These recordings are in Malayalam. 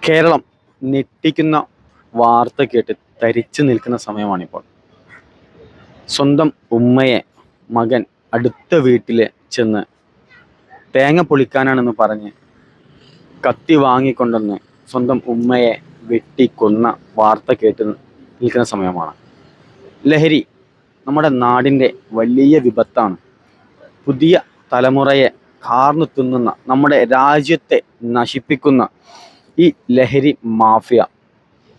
കേരളം ഞെട്ടിക്കുന്ന വാർത്ത കേട്ട് തരിച്ചു നിൽക്കുന്ന സമയമാണിപ്പോൾ. സ്വന്തം ഉമ്മയെ മകൻ അടുത്ത വീട്ടിൽ ചെന്ന് തേങ്ങ പൊളിക്കാനാണെന്ന് പറഞ്ഞ് കത്തി വാങ്ങിക്കൊണ്ടെന്ന് സ്വന്തം ഉമ്മയെ വെട്ടിക്കൊന്ന വാർത്ത കേട്ട് നിൽക്കുന്ന സമയമാണ്. ലഹരി നമ്മുടെ നാടിൻ്റെ വലിയ വിപത്താണ്. പുതിയ തലമുറയെ കാർന്നു തിന്നുന്ന, നമ്മുടെ രാജ്യത്തെ നശിപ്പിക്കുന്ന ഈ ലഹരി മാഫിയ,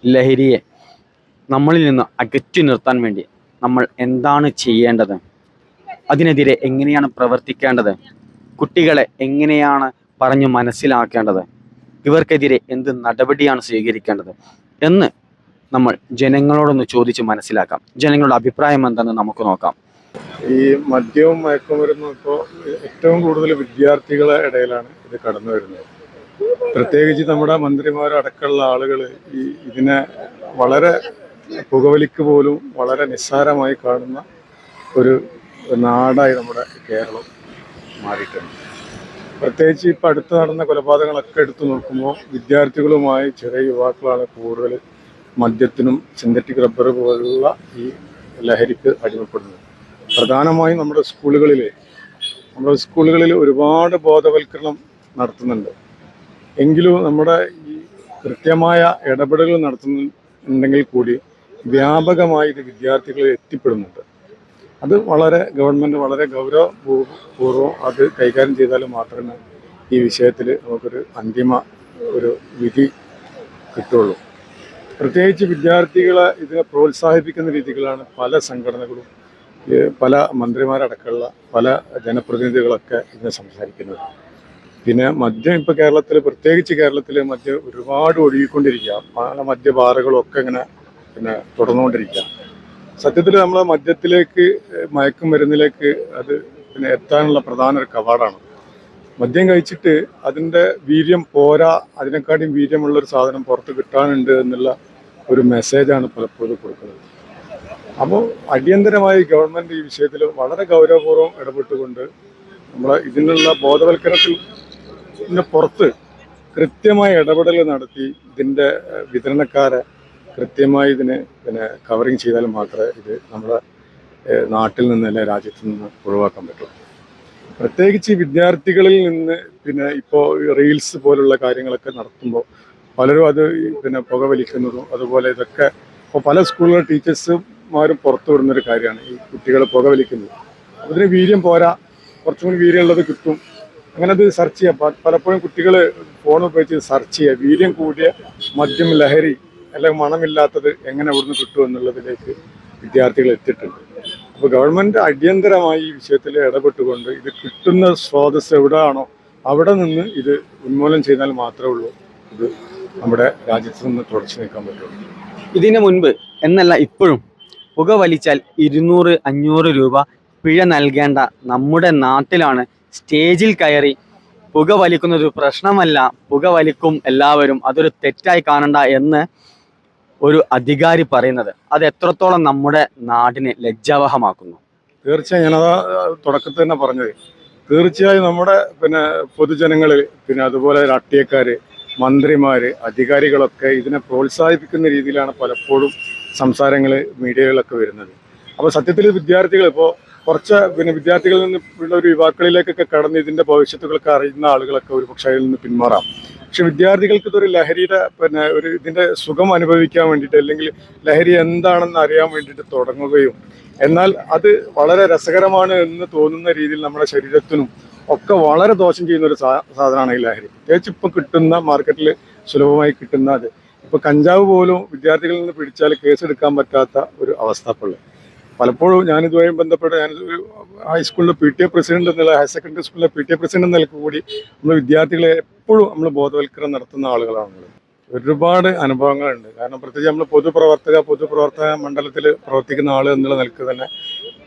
ലഹരിയെ നമ്മളിൽ നിന്ന് അകറ്റി നിർത്താൻ വേണ്ടി നമ്മൾ എന്താണ് ചെയ്യേണ്ടത്? അതിനെതിരെ എങ്ങനെയാണ് പ്രവർത്തിക്കേണ്ടത്? കുട്ടികളെ എങ്ങനെയാണ് പറഞ്ഞു മനസ്സിലാക്കേണ്ടത്? ഇവർക്കെതിരെ എന്ത് നടപടിയാണ് സ്വീകരിക്കേണ്ടത് എന്ന് നമ്മൾ ജനങ്ങളോടൊന്ന് ചോദിച്ച് മനസ്സിലാക്കാം. ജനങ്ങളുടെ അഭിപ്രായം എന്തെന്ന് നമുക്ക് നോക്കാം. ഈ മദ്യവും മയക്കുമരുന്നും ഇപ്പോൾ ഏറ്റവും കൂടുതൽ വിദ്യാർത്ഥികളെ ഇടയിലാണ് ഇത് കടന്നു വരുന്നത്. പ്രത്യേകിച്ച് നമ്മുടെ മന്ത്രിമാരടക്കമുള്ള ആളുകൾ ഇതിനെ വളരെ പുകവലിക്ക് പോലും വളരെ നിസ്സാരമായി കാണുന്ന ഒരു നാടായി നമ്മുടെ കേരളം മാറിയിട്ടുണ്ട്. പ്രത്യേകിച്ച് ഇപ്പം അടുത്ത് നടന്ന കൊലപാതകങ്ങളൊക്കെ എടുത്തു നോക്കുമ്പോൾ വിദ്യാർത്ഥികളുമായി ചെറിയ യുവാക്കളാണ് കൂടുതൽ മദ്യത്തിനും സിന്തറ്റിക് റബ്ബർ പോലുള്ള ഈ ലഹരിക്ക് അടിമപ്പെടുന്നത്. പ്രധാനമായും നമ്മുടെ സ്കൂളുകളിൽ ഒരുപാട് ബോധവൽക്കരണം നടത്തുന്നുണ്ട്. എങ്കിലും നമ്മുടെ ഈ കൃത്യമായ ഇടപെടലുകൾ നടത്തുന്നുണ്ടെങ്കിൽ കൂടി വ്യാപകമായി ഇത് വിദ്യാർത്ഥികളിൽ എത്തിപ്പെടുന്നുണ്ട്. അത് ഗവൺമെൻറ് വളരെ ഗൗരവപൂർവ്വം അത് കൈകാര്യം ചെയ്താൽ മാത്രമേ ഈ വിഷയത്തിൽ നമുക്കൊരു അന്തിമ വിധി കിട്ടുള്ളൂ. പ്രത്യേകിച്ച് വിദ്യാർത്ഥികളെ ഇതിനെ പ്രോത്സാഹിപ്പിക്കുന്ന രീതികളാണ് പല സംഘടനകളും പല മന്ത്രിമാരടക്കമുള്ള പല ജനപ്രതിനിധികളൊക്കെ ഇതിനെ സംസാരിക്കുന്നത്. പിന്നെ മദ്യം ഇപ്പോൾ പ്രത്യേകിച്ച് കേരളത്തിൽ മദ്യം ഒരുപാട് ഒഴുകിക്കൊണ്ടിരിക്കുക. പല മദ്യബാറുകളൊക്കെ ഇങ്ങനെ തുടർന്നുകൊണ്ടിരിക്കുക. സത്യത്തിൽ നമ്മൾ മദ്യത്തിലേക്ക് മയക്കുമരുന്നിലേക്ക് അത് എത്താനുള്ള പ്രധാന ഒരു കവാടാണ്. മദ്യം കഴിച്ചിട്ട് അതിൻ്റെ വീര്യം പോരാ, അതിനെക്കാട്ടിയും വീര്യമുള്ളൊരു സാധനം പുറത്ത് കിട്ടാനുണ്ട് എന്നുള്ള ഒരു മെസ്സേജാണ് പലപ്പോഴും കൊടുക്കുന്നത്. അപ്പോൾ അടിയന്തരമായി ഗവൺമെൻറ് ഈ വിഷയത്തിൽ വളരെ ഗൗരവപൂർവ്വം ഇടപെട്ടുകൊണ്ട് ഇതിനുള്ള ബോധവൽക്കരണത്തിന് പുറത്ത് കൃത്യമായ ഇടപെടൽ നടത്തി ഇതിൻ്റെ വിതരണക്കാരെ കൃത്യമായി ഇതിനെ കവറിങ് ചെയ്താൽ മാത്രമേ ഇത് നമ്മുടെ നാട്ടിൽ നിന്ന് രാജ്യത്ത് നിന്ന് ഒഴിവാക്കാൻ പറ്റുള്ളൂ. പ്രത്യേകിച്ച് വിദ്യാർത്ഥികളിൽ നിന്ന് ഇപ്പോൾ റീൽസ് പോലുള്ള കാര്യങ്ങളൊക്കെ നടത്തുമ്പോൾ പലരും അത് പുകവലിക്കുന്നതും അതുപോലെ ഇതൊക്കെ ഇപ്പോൾ പല സ്കൂളിലെ ടീച്ചേഴ്സുമാരും പുറത്തു വിടുന്നൊരു കാര്യമാണ് ഈ കുട്ടികൾ പുകവലിക്കുന്നത്. അതിന് വീര്യം പോരാ, കുറച്ചും കൂടി വീര്യമുള്ളത് കിട്ടും, അങ്ങനെ അത് സെർച്ച് ചെയ്യുക. പലപ്പോഴും കുട്ടികൾ ഫോൺ ഉപയോഗിച്ച് സെർച്ച് ചെയ്യുക, വീര്യം കൂടിയ മദ്യം, ലഹരി അല്ലെങ്കിൽ മണമില്ലാത്തത് എങ്ങനെ ഇവിടുന്ന് കിട്ടും എന്നുള്ളതിലേക്ക് വിദ്യാർത്ഥികൾ എത്തിയിട്ടുണ്ട്. അപ്പോൾ ഗവൺമെൻറ് അടിയന്തരമായി ഈ വിഷയത്തിൽ ഇടപെട്ടുകൊണ്ട് ഇത് കിട്ടുന്ന സ്രോതസ് എവിടെയാണോ അവിടെ നിന്ന് ഇത് ഉന്മൂലനം ചെയ്താൽ മാത്രമേ ഉള്ളൂ ഇത് നമ്മുടെ രാജ്യത്ത് നിന്ന് തുടച്ചു നീക്കാൻ പറ്റുള്ളൂ. ഇതിനു മുൻപ് എന്നല്ല ഇപ്പോഴും പുക വലിച്ചാൽ 200-500 രൂപ പിഴ നൽകേണ്ട നമ്മുടെ നാട്ടിലാണ് സ്റ്റേജിൽ കയറി പുക വലിക്കുന്നൊരു പ്രശ്നമല്ല, പുക വലിക്കും എല്ലാവരും, അതൊരു തെറ്റായി കാണണ്ട എന്ന് ഒരു അധികാരി പറയുന്നത്. അത് എത്രത്തോളം നമ്മുടെ നാടിനെ ലജ്ജാവഹമാക്കുന്നു. തീർച്ചയായും ഞാനതാ തുടക്കത്തിൽ തന്നെ പറഞ്ഞത്. തീർച്ചയായും നമ്മുടെ പൊതുജനങ്ങളിൽ അതുപോലെ രാഷ്ട്രീയക്കാർ, മന്ത്രിമാർ, അധികാരികളൊക്കെ ഇതിനെ പ്രോത്സാഹിപ്പിക്കുന്ന രീതിയിലാണ് പലപ്പോഴും സംസാരങ്ങൾ മീഡിയകളിലൊക്കെ വരുന്നത്. അപ്പോൾ സത്യത്തിൽ വിദ്യാർത്ഥികൾ ഇപ്പോൾ കുറച്ച് വിദ്യാർത്ഥികളിൽ നിന്നുള്ള ഒരു യുവാക്കളിലേക്കൊക്കെ കടന്ന് ഇതിൻ്റെ ഭവിഷ്യത്തുകളൊക്കെ അറിയുന്ന ആളുകളൊക്കെ ഒരു പക്ഷേ അതിൽ നിന്ന് പിന്മാറാം. പക്ഷെ വിദ്യാർത്ഥികൾക്ക് ഇതൊരു ലഹരിയുടെ ഇതിൻ്റെ സുഖം അനുഭവിക്കാൻ വേണ്ടിയിട്ട് അല്ലെങ്കിൽ ലഹരി എന്താണെന്ന് അറിയാൻ വേണ്ടിയിട്ട് തുടങ്ങുകയും എന്നാൽ അത് വളരെ രസകരമാണ് എന്ന് തോന്നുന്ന രീതിയിൽ നമ്മുടെ ശരീരത്തിനും ഒക്കെ വളരെ ദോഷം ചെയ്യുന്ന ഒരു സാധനമാണ് ഈ ലഹരി. പ്രത്യേകിച്ച് ഇപ്പം കിട്ടുന്ന മാർക്കറ്റിൽ സുലഭമായി കിട്ടുന്ന അത് ഇപ്പോൾ കഞ്ചാവ് പോലും വിദ്യാർത്ഥികളിൽ നിന്ന് പിടിച്ചാൽ കേസെടുക്കാൻ പറ്റാത്ത ഒരു അവസ്ഥപ്പുള്ളത്. പലപ്പോഴും ഞാനിതുമായി ബന്ധപ്പെട്ട് ഞാനൊരു ഹൈസ്കൂളിലെ PTA പ്രസിഡന്റ് എന്നുള്ള ഹയർ സെക്കൻഡറി സ്കൂളിലെ PTA പ്രസിഡന്റ് എന്ന നിലക്ക് കൂടി നമ്മൾ വിദ്യാർത്ഥികളെ എപ്പോഴും നമ്മൾ ബോധവൽക്കരണം നടത്തുന്ന ആളുകളാണ്. ഒരുപാട് അനുഭവങ്ങളുണ്ട്. കാരണം പ്രത്യേകിച്ച് നമ്മൾ പൊതുപ്രവർത്തക മണ്ഡലത്തിൽ പ്രവർത്തിക്കുന്ന ആൾ എന്നുള്ള നിലക്ക് തന്നെ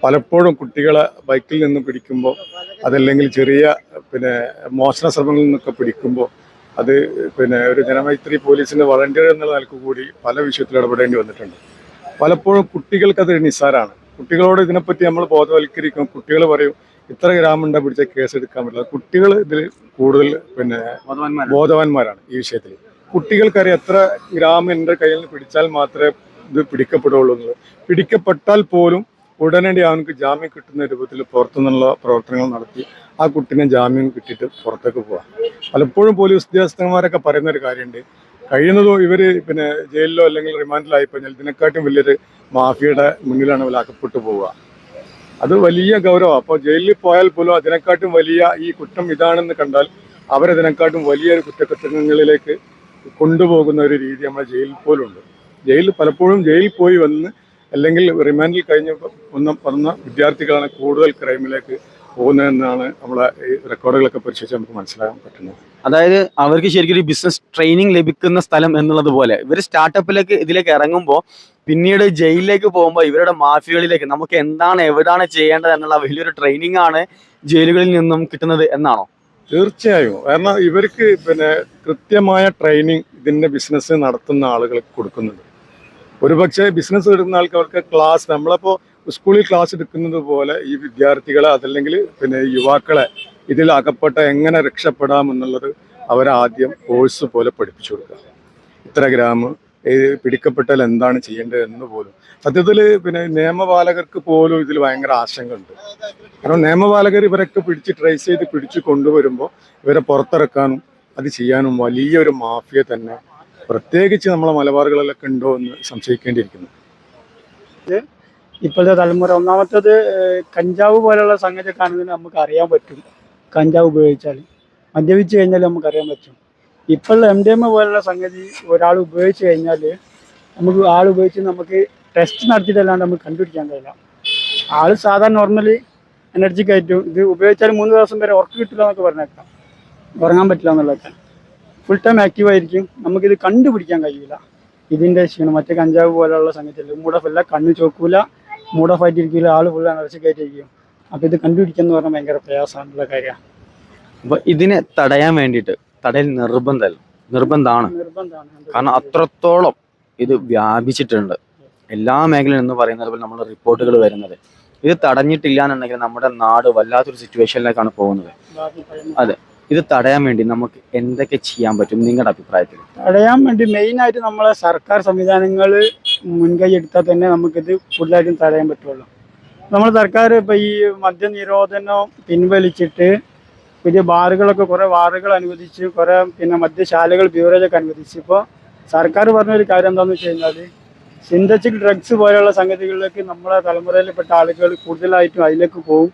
പലപ്പോഴും കുട്ടികളെ ബൈക്കിൽ നിന്ന് പിടിക്കുമ്പോൾ അതല്ലെങ്കിൽ ചെറിയ മോഷണ ശ്രമങ്ങളിൽ നിന്നൊക്കെ പിടിക്കുമ്പോൾ അത് ഒരു ജനമൈത്രി പോലീസിൻ്റെ വളണ്ടിയർ എന്നുള്ള നിലക്ക് കൂടി പല വിഷയത്തിൽ ഇടപെടേണ്ടി വന്നിട്ടുണ്ട്. പലപ്പോഴും കുട്ടികൾക്കത് നിസ്സാരമാണ്. കുട്ടികളോട് ഇതിനെപ്പറ്റി നമ്മൾ ബോധവൽക്കരിക്കും. കുട്ടികൾ പറയും ഇത്ര ഗ്രാമുണ്ട പിടിച്ച കേസ് എടുക്കാൻ പറ്റില്ല. കുട്ടികൾ ഇതിൽ കൂടുതൽ ബോധവാന്മാരാണ് ഈ വിഷയത്തിൽ. കുട്ടികൾക്കറിയാം എത്ര ഗ്രാം എൻ്റെ കയ്യിൽ നിന്ന് പിടിച്ചാൽ മാത്രമേ ഇത് പിടിക്കപ്പെടുകയുള്ളൂ എന്നുള്ളത്. പിടിക്കപ്പെട്ടാൽ പോലും ഉടനടി അവനക്ക് ജാമ്യം കിട്ടുന്ന രൂപത്തിൽ പുറത്തുനിന്നുള്ള പ്രവർത്തനങ്ങൾ നടത്തി ആ കുട്ടിനെ ജാമ്യം കിട്ടിയിട്ട് പുറത്തേക്ക് പോവാം. പലപ്പോഴും പോലീസ് ഉദ്യോഗസ്ഥന്മാരൊക്കെ പറയുന്ന ഒരു കാര്യമുണ്ട്, കഴിയുന്നതും ഇവര് പിന്നെ ജയിലിലോ അല്ലെങ്കിൽ റിമാൻഡിലായി കഴിഞ്ഞാൽ ഇതിനെക്കാട്ടും വലിയൊരു മാഫിയയുടെ മുന്നിലാണ് ഇവർ അകപ്പെട്ടു പോവുക. അത് വലിയ ഗൗരവമാണ്. അപ്പോൾ ജയിലിൽ പോയാൽ പോലും അതിനെക്കാട്ടും വലിയ ഈ കുറ്റം ഇതാണെന്ന് കണ്ടാൽ അവരതിനെക്കാട്ടും വലിയൊരു കുറ്റകൃത്യങ്ങളിലേക്ക് കൊണ്ടുപോകുന്ന ഒരു രീതി നമ്മുടെ ജയിലിൽ പോലും ഉണ്ട്. പലപ്പോഴും ജയിലിൽ പോയി വന്ന് അല്ലെങ്കിൽ റിമാൻഡിൽ കഴിഞ്ഞ് വന്ന വിദ്യാർത്ഥികളാണ് കൂടുതൽ ക്രൈമിലേക്ക് പോകുന്നതെന്നാണ് നമ്മളെ ഈ റെക്കോർഡുകളൊക്കെ പരിശോധിച്ച് നമുക്ക് മനസ്സിലാക്കാൻ പറ്റുന്നത്. അതായത് അവർക്ക് ശരിക്കും ഒരു ബിസിനസ് ട്രെയിനിങ് ലഭിക്കുന്ന സ്ഥലം എന്നുള്ളത് പോലെ ഇവർ സ്റ്റാർട്ടപ്പിലേക്ക് ഇതിലേക്ക് ഇറങ്ങുമ്പോൾ പിന്നീട് ജയിലിലേക്ക് പോകുമ്പോൾ ഇവരുടെ മാഫിയകളിലേക്ക് നമുക്ക് എന്താണ് എവിടാണ് ചെയ്യേണ്ടത് എന്നുള്ള വലിയൊരു ട്രെയിനിങ് ആണ് ജയിലുകളിൽ നിന്നും കിട്ടുന്നത് എന്നാണോ? തീർച്ചയായും. കാരണം ഇവർക്ക് പിന്നെ കൃത്യമായ ട്രെയിനിങ് ഇതിന്റെ ബിസിനസ് നടത്തുന്ന ആളുകൾക്ക് കൊടുക്കുന്നുണ്ട്. ഒരുപക്ഷെ ബിസിനസ് എടുക്കുന്ന ആൾക്കാർക്ക് ക്ലാസ്, നമ്മളിപ്പോൾ സ്കൂളിൽ ക്ലാസ് എടുക്കുന്നത് പോലെ ഈ വിദ്യാർത്ഥികളെ അതല്ലെങ്കിൽ പിന്നെ യുവാക്കളെ ഇതിൽ അകപ്പെട്ട എങ്ങനെ രക്ഷപ്പെടാം എന്നുള്ളത് അവരാദ്യം കോഴ്സ് പോലെ പഠിപ്പിച്ചു കൊടുക്കുക. ഇത്ര ഗ്രാം പിടിക്കപ്പെട്ടാൽ എന്താണ് ചെയ്യേണ്ടത് എന്ന് പോലും. സത്യത്തിൽ പിന്നെ നിയമപാലകർക്ക് പോലും ഇതിൽ ഭയങ്കര ആശങ്കയുണ്ട്. കാരണം നിയമപാലകർ ഇവരൊക്കെ ട്രേസ് ചെയ്ത് പിടിച്ചു കൊണ്ടുവരുമ്പോൾ ഇവരെ പുറത്തിറക്കാനും അത് ചെയ്യാനും വലിയൊരു മാഫിയ തന്നെ പ്രത്യേകിച്ച് നമ്മളെ മലബാറുകളിലൊക്കെ ഉണ്ടോ എന്ന് സംശയിക്കേണ്ടിയിരിക്കുന്നു. ഇപ്പോഴത്തെ തലമുറ ഒന്നാമത്തത് കഞ്ചാവ് പോലുള്ള സംഗതിയൊക്കെ ആണെങ്കിൽ നമുക്ക് അറിയാൻ പറ്റും. കഞ്ചാവ് ഉപയോഗിച്ചാൽ മദ്യപിച്ച് കഴിഞ്ഞാൽ നമുക്കറിയാൻ പറ്റും. ഇപ്പോഴുള്ള MDMA പോലുള്ള സംഗതി ഒരാൾ ഉപയോഗിച്ച് കഴിഞ്ഞാൽ ആൾ ഉപയോഗിച്ച് നമുക്ക് ടെസ്റ്റ് നടത്തിയിട്ടല്ലാണ്ട് നമുക്ക് കണ്ടുപിടിക്കാൻ കഴിയില്ല. ആൾ സാധാരണ നോർമലി എനർജിക്ക് ആയിട്ടും ഇത് ഉപയോഗിച്ചാൽ 3 ദിവസം വരെ ഉറക്കം കിട്ടില്ല എന്നൊക്കെ പറഞ്ഞേക്കാം. ഉറങ്ങാൻ പറ്റില്ല എന്നുള്ളതൊക്കെ. ഫുൾ ടൈം ആക്റ്റീവ് ആയിരിക്കും. നമുക്കിത് കണ്ടുപിടിക്കാൻ കഴിയില്ല. ഇതിൻ്റെ ക്ഷീണം മറ്റേ കഞ്ചാവ് പോലുള്ള സംഗതിയല്ല. മൂഡ് ഓഫ് അല്ല, കണ്ണ് ചോക്കൂല, മൂഡ് ഓഫ് ആയിട്ടിരിക്കില്ല, ആൾ ഫുൾ എനർജിക്ക് ആയിട്ടിരിക്കും. അപ്പോൾ ഇത് കണ്ടുപിടിക്കുക എന്ന് പറഞ്ഞാൽ ഭയങ്കര പ്രയാസമുള്ള കാര്യമാണ്. അപ്പോൾ ഇതിനെ തടയാൻ വേണ്ടിയിട്ട് തടയൽ നിർബന്ധമാണ്. കാരണം അത്രത്തോളം ഇത് വ്യാപിച്ചിട്ടുണ്ട് എല്ലാ മേഖലയും എന്ന് പറയുന്നത് പോലെ നമ്മൾ റിപ്പോർട്ടുകൾ വരുന്നത്. ഇത് തടഞ്ഞിട്ടില്ല എന്നുണ്ടെങ്കിൽ നമ്മുടെ നാട് വല്ലാത്തൊരു സിറ്റുവേഷനിലേക്കാണ് പോകുന്നത്. അതെ, ഇത് തടയാൻ വേണ്ടി നമുക്ക് എന്തൊക്കെ ചെയ്യാൻ പറ്റും നിങ്ങളുടെ അഭിപ്രായത്തിൽ? തടയാൻ വേണ്ടി മെയിനായിട്ട് നമ്മളെ സർക്കാർ സംവിധാനങ്ങൾ മുൻകൈ എടുത്താൽ തന്നെ നമുക്കിത് കൂടുതലായിട്ടും തടയാൻ പറ്റുള്ളൂ. നമ്മൾ സർക്കാർ ഇപ്പോൾ ഈ മദ്യനിരോധനം പിൻവലിച്ചിട്ട് പുതിയ ബാറുകളൊക്കെ കുറേ ബാറുകൾ അനുവദിച്ച്, കുറേ പിന്നെ മദ്യശാലകൾ ബ്യൂറേജൊക്കെ അനുവദിച്ച്. ഇപ്പോൾ സർക്കാർ പറഞ്ഞൊരു കാര്യം എന്താണെന്ന് വെച്ച് കഴിഞ്ഞാൽ സിന്തറ്റിക് ഡ്രഗ്സ് പോലെയുള്ള സംഗതികളിലേക്ക് നമ്മളെ തലമുറയിൽപ്പെട്ട ആളുകൾ കൂടുതലായിട്ടും അതിലേക്ക് പോകും.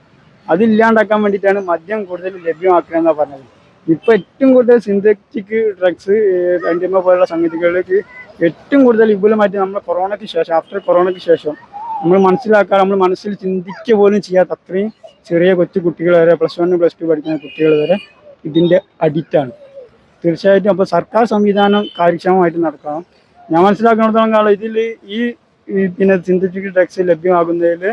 അതില്ലാണ്ടാക്കാൻ വേണ്ടിയിട്ടാണ് മദ്യം കൂടുതൽ ലഭ്യമാക്കുക എന്നാണ് പറഞ്ഞത്. ഇപ്പോൾ ഏറ്റവും കൂടുതൽ സിന്തറ്റിക് ഡ്രഗ്സ് MDMA പോലുള്ള സംഗതികളിലേക്ക് ഏറ്റവും കൂടുതൽ വിപുലമായിട്ട് നമ്മൾ കൊറോണയ്ക്ക് ശേഷം, ആഫ്റ്റർ കൊറോണയ്ക്ക് ശേഷം നമ്മൾ നമ്മൾ മനസ്സിൽ ചിന്തിക്കുക പോലും ചെയ്യാത്ത അത്രയും ചെറിയ കൊച്ചു കുട്ടികൾ വരെ, +1 +2 പഠിക്കുന്ന കുട്ടികൾ വരെ ഇതിൻ്റെ അഡിക്റ്റാണ്. തീർച്ചയായിട്ടും അപ്പോൾ സർക്കാർ സംവിധാനം കാര്യക്ഷമമായിട്ട് നടക്കണം. ഞാൻ മനസ്സിലാക്കുന്നിടത്തോളം കാലം ഇതിൽ ഈ പിന്നെ സിന്തറ്റിക് ഡ്രഗ്സ് ലഭ്യമാകുന്നതിൽ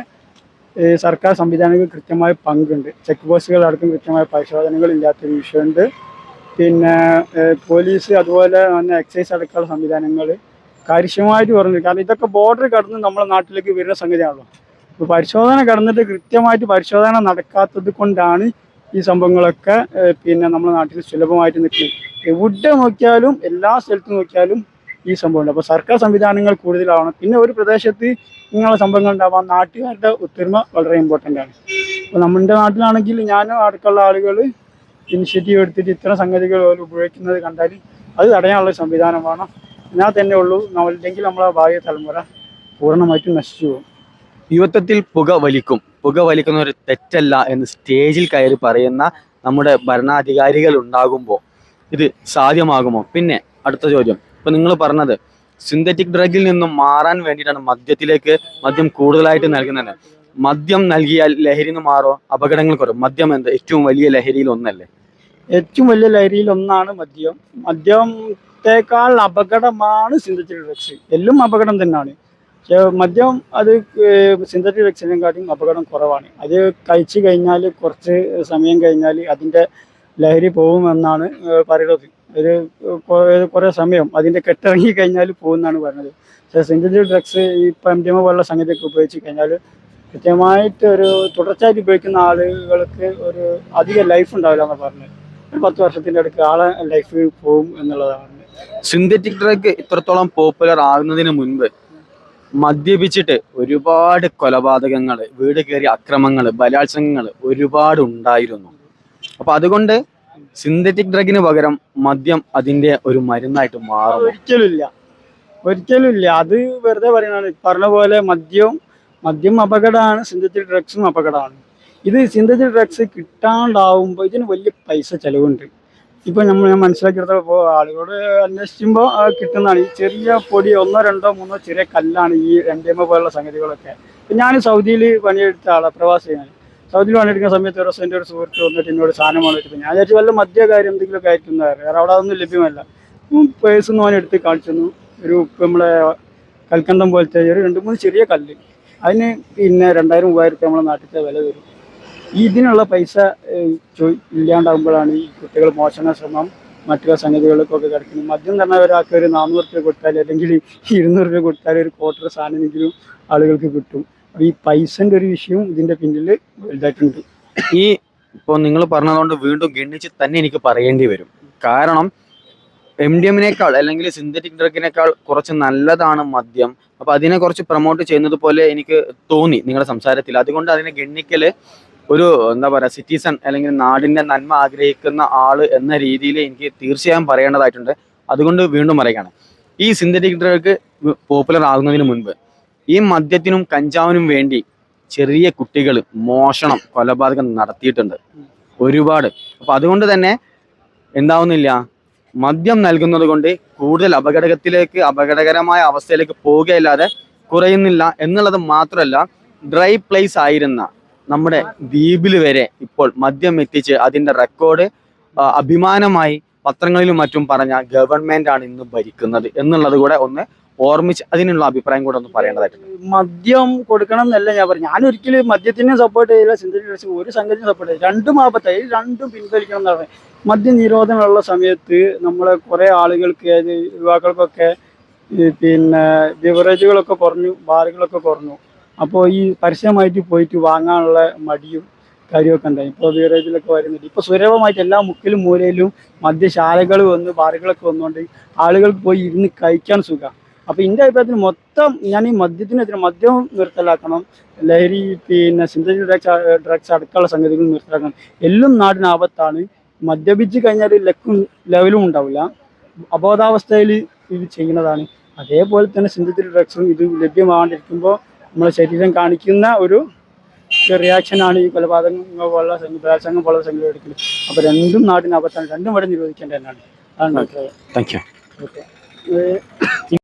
സർക്കാർ സംവിധാനങ്ങൾ കൃത്യമായ പങ്കുണ്ട്. ചെക്ക് പോസ്റ്റുകളടക്കം കൃത്യമായ പരിശോധനകൾ ഇല്ലാത്തൊരു വിഷയമുണ്ട്. പിന്നെ പോലീസ് അതുപോലെ തന്നെ എക്സൈസ് അടക്കമുള്ള സംവിധാനങ്ങൾ കാര്യക്ഷമമായിട്ട് പറഞ്ഞു. കാരണം ഇതൊക്കെ ബോർഡർ കടന്ന് നമ്മുടെ നാട്ടിലേക്ക് വരുന്ന സംഗതിയാണല്ലോ. അപ്പോൾ പരിശോധന കടന്നിട്ട് കൃത്യമായിട്ട് പരിശോധന നടക്കാത്തത് കൊണ്ടാണ് ഈ സംഭവങ്ങളൊക്കെ പിന്നെ നമ്മുടെ നാട്ടിൽ സുലഭമായിട്ട് നിൽക്കുന്നത്. എവിടെ നോക്കിയാലും എല്ലാ സ്ഥലത്തും നോക്കിയാലും ഈ സംഭവമുണ്ട്. അപ്പോൾ സർക്കാർ സംവിധാനങ്ങൾ കൂടുതലാവണം. പിന്നെ ഒരു പ്രദേശത്ത് ഇങ്ങനെയുള്ള സംഭവങ്ങൾ ഉണ്ടാവാൻ നാട്ടുകാരുടെ ഒത്തൊരുമ വളരെ ഇമ്പോർട്ടൻ്റ് ആണ്. അപ്പോൾ നമ്മുടെ നാട്ടിലാണെങ്കിൽ ഞാനും അടക്കമുള്ള ആളുകൾ ഇനിഷ്യേറ്റീവ് എടുത്തിട്ട് ഇത്തരം സംഗതികൾ ഉപയോഗിക്കുന്നത് കണ്ടാൽ അത് തടയാനുള്ള സംവിധാനം വേണം. എന്നാൽ തന്നെ ഉള്ളൂ, അല്ലെങ്കിൽ നമ്മളെ ഭാവി തലമുറ പൂർണ്ണമായിട്ടും നശിച്ചു പോകും. യുവത്വത്തിൽ പുക വലിക്കുന്ന ഒരു തെറ്റല്ല എന്ന് സ്റ്റേജിൽ കയറി പറയുന്ന നമ്മുടെ ഭരണാധികാരികൾ ഉണ്ടാകുമ്പോൾ ഇത് സാധ്യമാകുമോ? പിന്നെ അടുത്ത ചോദ്യം, ഇപ്പം നിങ്ങൾ പറഞ്ഞത് സിന്തറ്റിക് ഡ്രഗിൽ നിന്നും മാറാൻ വേണ്ടിയിട്ടാണ് മദ്യം കൂടുതലായിട്ട് നൽകുന്നത്. മദ്യം നൽകിയാൽ ലഹരി നിന്ന് മാറോ? അപകടങ്ങൾ കുറയും? മദ്യം എന്താ ഏറ്റവും വലിയ ലഹരിയിൽ ഒന്നല്ലേ? ഏറ്റവും വലിയ ലഹരിയിൽ ഒന്നാണ് മദ്യം. മദ്യത്തേക്കാൾ അപകടമാണ് സിന്തറ്റിക് ഡ്രഗ്സ്. എല്ലാം അപകടം തന്നെയാണ്. പക്ഷേ മദ്യം അത് സിന്തറ്റിക് ഡ്രഗ്സിനെക്കാട്ടും അപകടം കുറവാണ്. അത് കഴിച്ചു കഴിഞ്ഞാൽ കുറച്ച് സമയം കഴിഞ്ഞാൽ അതിൻ്റെ ലഹരി പോകുമെന്നാണ് പറയുന്നത്. ഒരു കുറേ സമയം അതിൻ്റെ കെട്ടിറങ്ങി കഴിഞ്ഞാൽ പോകുമെന്നാണ് പറയുന്നത്. പക്ഷേ സിന്തറ്റിക് ഡ്രഗ്സ് ഇപ്പം MDMA പോലുള്ള സംഗതിയൊക്കെ ഉപയോഗിച്ച് കഴിഞ്ഞാൽ കൃത്യമായിട്ട് ഒരു തുടർച്ചയായിട്ട് ഉപയോഗിക്കുന്ന ആളുകൾക്ക് ഒരു അധിക ലൈഫ് ഉണ്ടാവില്ല എന്നാണ് പറഞ്ഞത്. ഒരു 10 വർഷത്തിൻ്റെ അടുക്ക് ആളെ ലൈഫ് പോവും എന്നുള്ളതാണ്. സിന്തറ്റിക് ഡ്രഗ് ഇത്രത്തോളം പോപ്പുലർ ആകുന്നതിന് മുൻപ് മദ്യപിച്ചിട്ട് ഒരുപാട് കൊലപാതകങ്ങൾ, വീട് കയറി അക്രമങ്ങൾ, ബലാത്സംഗങ്ങൾ ഒരുപാട് ഉണ്ടായിരുന്നു. അപ്പൊ അതുകൊണ്ട് സിന്തറ്റിക് ഡ്രഗിന് പകരം മദ്യം അതിന്റെ ഒരു മരുന്നായിട്ട് മാറും. ഒരിക്കലും ഇല്ല. അത് വെറുതെ പറയുന്നതാണ്. പറഞ്ഞ പോലെ മദ്യം അപകടമാണ്, സിന്തറ്റിക് ഡ്രഗ്സും അപകടമാണ്. ഇത് സിന്തറ്റിക് ഡ്രഗ്സ് കിട്ടാണ്ടാവുമ്പോൾ ഇതിന് വലിയ പൈസ ചെലവുണ്ട്. ഇപ്പൊ ഞാൻ മനസ്സിലാക്കിയെടുത്തപ്പോൾ ആളുകളോട് അന്വേഷിക്കുമ്പോൾ കിട്ടുന്നതാണ് ഈ ചെറിയ പൊടി 1, 2, 3 ചെറിയ കല്ലാണ് ഈ MDMA പോലുള്ള സംഗതികളൊക്കെ. ഇപ്പം ഞാൻ സൗദിയിൽ പണിയെടുത്ത ആളാണ്, പ്രവാസിയാണ്. സൗദിയിൽ പണിയെടുക്കുന്ന സമയത്ത് ഒരു ദിവസം എൻ്റെ ഒരു സുഹൃത്ത് വന്നിട്ട് എന്നോട് സാധനം വന്നിട്ട് ഞാൻ വിചാരിച്ചു വല്ല മദ്യ കാര്യം എന്തെങ്കിലുമൊക്കെ ആയിരിക്കുന്നതാണ്. വേറെ അവിടെ അതൊന്നും ലഭ്യമല്ല. പേഴ്സ് നിന്ന് എടുത്ത് കാണിച്ചു. ഒരു നമ്മളെ കൽക്കണ്ടം പോലത്തെ ഒരു 2-3 ചെറിയ കല്ല്, അതിന് പിന്നെ 2000-3000 നമ്മളെ നാട്ടിലത്തെ വില വരും. ഇതിനുള്ള പൈസ ഇല്ലാണ്ടാകുമ്പോഴാണ് ഈ കുട്ടികൾ മോഷണ ശ്രമം മറ്റുള്ള സംഗതികൾക്കൊക്കെ കിടക്കുന്നത്. മദ്യം തന്നെ ഒരാൾക്ക് ഒരു 400 രൂപ കൊടുത്താൽ അല്ലെങ്കിൽ 200 രൂപ കൊടുത്താൽ ഒരു ക്വാർട്ടർ സാധനമെങ്കിലും ആളുകൾക്ക് കിട്ടും. അപ്പോൾ ഈ പൈസൻ്റെ ഒരു വിഷയം ഇതിൻ്റെ പിന്നിൽ വലുതായിട്ടുണ്ട്. ഈ ഇപ്പോൾ നിങ്ങൾ പറഞ്ഞതുകൊണ്ട് വീണ്ടും ഗണ്ണിച്ച് തന്നെ എനിക്ക് പറയേണ്ടി വരും. കാരണം MDMA-നേക്കാൾ അല്ലെങ്കിൽ സിന്തറ്റിക് ഡ്രഗിനേക്കാൾ കുറച്ച് നല്ലതാണ് മദ്യം. അപ്പോൾ അതിനെ കുറച്ച് പ്രൊമോട്ട് ചെയ്യുന്നത് പോലെ എനിക്ക് തോന്നി നിങ്ങളുടെ സംസാരത്തിൽ. അതുകൊണ്ട് അതിനെ ഗണ്ണിക്കൽ ഒരു എന്താ പറയുക, സിറ്റിസൺ അല്ലെങ്കിൽ നാടിൻ്റെ നന്മ ആഗ്രഹിക്കുന്ന ആള് എന്ന രീതിയിൽ എനിക്ക് തീർച്ചയായും പറയേണ്ടതായിട്ടുണ്ട്. അതുകൊണ്ട് വീണ്ടും പറയുകയാണ്, ഈ സിന്തറ്റിക് ഡ്രഗ് പോപ്പുലർ ആകുന്നതിന് മുൻപ് ഈ മദ്യത്തിനും കഞ്ചാവിനും വേണ്ടി ചെറിയ കുട്ടികൾ മോഷണം, കൊലപാതകം നടത്തിയിട്ടുണ്ട് ഒരുപാട്. അപ്പം അതുകൊണ്ട് തന്നെ എന്താവുന്നില്ല, മദ്യം നൽകുന്നത് കൊണ്ട് കൂടുതൽ അപകടകരമായ അവസ്ഥയിലേക്ക് പോവുകയല്ലാതെ കുറയുന്നില്ല എന്നുള്ളത് മാത്രമല്ല, ഡ്രൈ പ്ലേസ് ആയിരുന്ന നമ്മുടെ ദ്വീപിൽ വരെ ഇപ്പോൾ മദ്യം എത്തിച്ച് അതിന്റെ റെക്കോർഡ് അഭിമാനമായി പത്രങ്ങളിലും മറ്റും പറഞ്ഞ ഗവൺമെന്റ് ആണ് ഇന്ന് ഭരിക്കുന്നത് എന്നുള്ളത് കൂടെ ഒന്ന് ഓർമ്മിച്ച് അതിനുള്ള അഭിപ്രായം കൂടെ ഒന്ന് പറയേണ്ടതായിട്ടുണ്ട്. മദ്യം കൊടുക്കണം എന്നല്ല ഞാൻ പറഞ്ഞു. ഞാൻ ഒരിക്കലും മദ്യത്തിനെ സപ്പോർട്ട് ചെയ്യില്ല, സിന്തറ്റിക് ഡ്രഗ്സ് ഒരു സംഗതിയും സപ്പോർട്ട് ചെയ്യില്ല. രണ്ടും ആപത്തായി, രണ്ടും പിൻവലിക്കണം എന്നാണ്. മദ്യ നിരോധനമുള്ള സമയത്ത് നമ്മളെ കുറേ ആളുകൾക്ക്, യുവാക്കൾക്കൊക്കെ പിന്നെ ബിവറേജുകളൊക്കെ കുറഞ്ഞു, ബാറുകളൊക്കെ കുറഞ്ഞു. അപ്പോൾ ഈ പരസ്യമായിട്ട് പോയിട്ട് വാങ്ങാനുള്ള മടിയും കാര്യമൊക്കെ ഉണ്ടായി. ഇപ്പോൾ ബിവറേജിലൊക്കെ വരുന്നുണ്ട്. ഇപ്പോൾ സുലഭമായിട്ട് എല്ലാ മുക്കിലും മൂലയിലും മദ്യശാലകൾ വന്ന്, ബാറുകളൊക്കെ വന്നുകൊണ്ട് ആളുകൾക്ക് പോയി ഇരുന്ന് കഴിക്കാൻ സുഖം. അപ്പോൾ എൻ്റെ അഭിപ്രായത്തിൽ മൊത്തം ഞാൻ ഈ മദ്യത്തിനെതിരെ, മദ്യം നിർത്തലാക്കണം, ലഹരി പിന്നെ സിന്തറ്റിക് ഡ്രഗ്സ് അടക്കമുള്ള സംഗതികൾ നിർത്തലാക്കണം. എല്ലാം നാടിന് ആപത്താണ്. മദ്യപിച്ച് കഴിഞ്ഞാൽ ലെവലും ഉണ്ടാവില്ല, അബോധാവസ്ഥയിൽ ഇത് ചെയ്യുന്നതാണ്. അതേപോലെ തന്നെ സിന്തറ്റിക് ഡ്രഗ്സും ഇത് ലഭ്യമാകാണ്ടിരിക്കുമ്പോൾ നമ്മുടെ ശരീരം കാണിക്കുന്ന ഒരു റിയാക്ഷനാണ് ഈ കൊലപാതകങ്ങൾ പോലുള്ള ബലാത്സംഗം പോലുള്ള സംഗതി എടുക്കുന്നത്. അപ്പോൾ രണ്ടും നാടിന് ആപത്താണ്, രണ്ടും ഇവിടെ നിരോധിക്കേണ്ടതാണ്. അതാണ്. Thank you. ഓക്കെ.